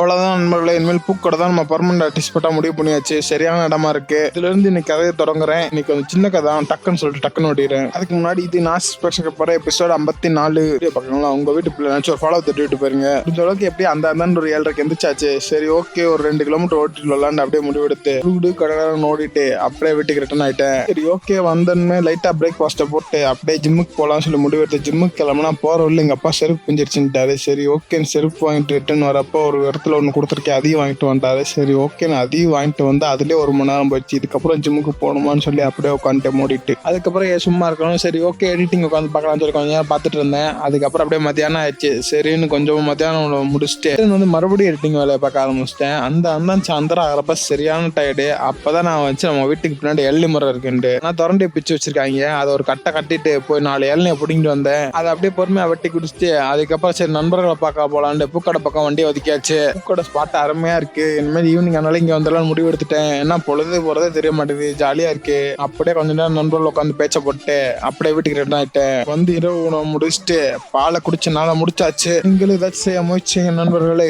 அவ்வளவுதான் நண்பர்களே. இனிமேல் பூக்கடை தான் நம்ம பெர்மனன்ட் ஆர்டிஸ்ட் பட்டா முடிவு பண்ணியாச்சு. சரியான இடமா இருக்கு. இதுல இருந்து இன்னைக்கு கதையை தொடங்குறேன். இன்னைக்கு கொஞ்சம் சின்ன கதை டக்குன்னு சொல்லிட்டு டக்குன்னு ஓடிடுறேன். அதுக்கு முன்னாடி இது நான் போற எபிசோட் 54 பார்க்கலாம். உங்க வீட்டு பிள்ளை நினைச்சு ஒரு ஃபாலோ தட்டிட்டு போயிருங்க. இந்த அளவுக்கு எப்படி அந்த ஒரு 7:30 எந்திரிச்சாச்சு. சரி ஓகே, ஒரு 2 கிலோமீட்டர் ஓட்டிட்டு வரலான்னு அப்படியே முடிவெடுத்து வீடு கடற்கரை ஓடிட்டு அப்படியே வீட்டுக்கு ரிட்டர்ன் ஆயிட்டேன். சரி ஓகே, வந்தோன்னு லைட்டா பிரேக்ஃபாஸ்ட்டை போட்டு அப்படியே ஜிம்முக்கு போகலாம்னு சொல்லி முடிவெடுத்து ஜிம்முக்கு கிளம்புனா போற உள்ள எங்க அப்பா செருப்பு பிஞ்சிருச்சுட்டாரு. சரி ஓகேன்னு செருப்பு வாங்கிட்டு ரிட்டர்ன் வரப்போ ஒரு இடத்துல ஒன்று கொடுத்துருக்கேன், அதையும் வாங்கிட்டு வந்தாரு. சரி ஓகே, நான் அதையும் வாங்கிட்டு வந்து அதுலேயே 1 மணி நேரம் போயிடுச்சு. இதுக்கப்புறம் ஜிம்முக்கு போகணுமான்னு சொல்லி அப்படியே உட்காந்துட்டு மூடிட்டு அதுக்கப்புறம் சும்மா இருக்கணும். சரி ஓகே, எடிட்டிங் உட்காந்து பார்க்கலாம்னு சொல்லி கொஞ்சம் நேரம் பார்த்துட்டு இருந்தேன். அதுக்கப்புறம் அப்படியே மத்தியானம் ஆயிடுச்சு. சரின்னு கொஞ்சம் மத்தியானம் முடிச்சுட்டு வந்து மறுபடியும் எடிட்டிங் வேலையை பார்க்க ஆரம்பிச்சிட்டேன். அந்த சாயந்தரம் ஆகிறப்ப சரியான டயர்டு. அப்பதான் நான் வச்சு நம்ம வீட்டுக்கு பின்னாடி எள்ளி மரம் இருக்குண்டு நான் திரண்டி பிச்சு வச்சிருக்காங்க. அதை ஒரு கட்டை கட்டிட்டு போய் 4 இளநியை பிடிங்கிட்டு வந்தேன். அதை அப்படியே பொறுமையா வெட்டி குடிச்சிட்டு அதுக்கப்புறம் சரி நண்பர்களை பார்க்க போலான்னு பூக்கடை பக்கம் வண்டி ஒதுக்கியாச்சு. பூக்கடை ஸ்பாட் அருமையா இருக்கு. இனிமேல் ஈவினிங் ஆனாலும் இங்க வந்துடலாம் முடிவு எடுத்துட்டேன். ஏன்னா பொழுது போறதே தெரிய மாட்டேங்குது, ஜாலியா இருக்கு. அப்படியே கொஞ்ச நேரம் நண்பர்கள் உட்காந்து பேச்ச போட்டு அப்படியே வீட்டுக்கு ரிட்டர்ன் ஆயிட்டேன். வந்து இரவு உணவு முடிச்சுட்டு பாலை குடிச்சனால முடிச்சாச்சு. நீங்களும் ஏதாச்சும் செய்ய முயற்சிங்க நண்பர்களே.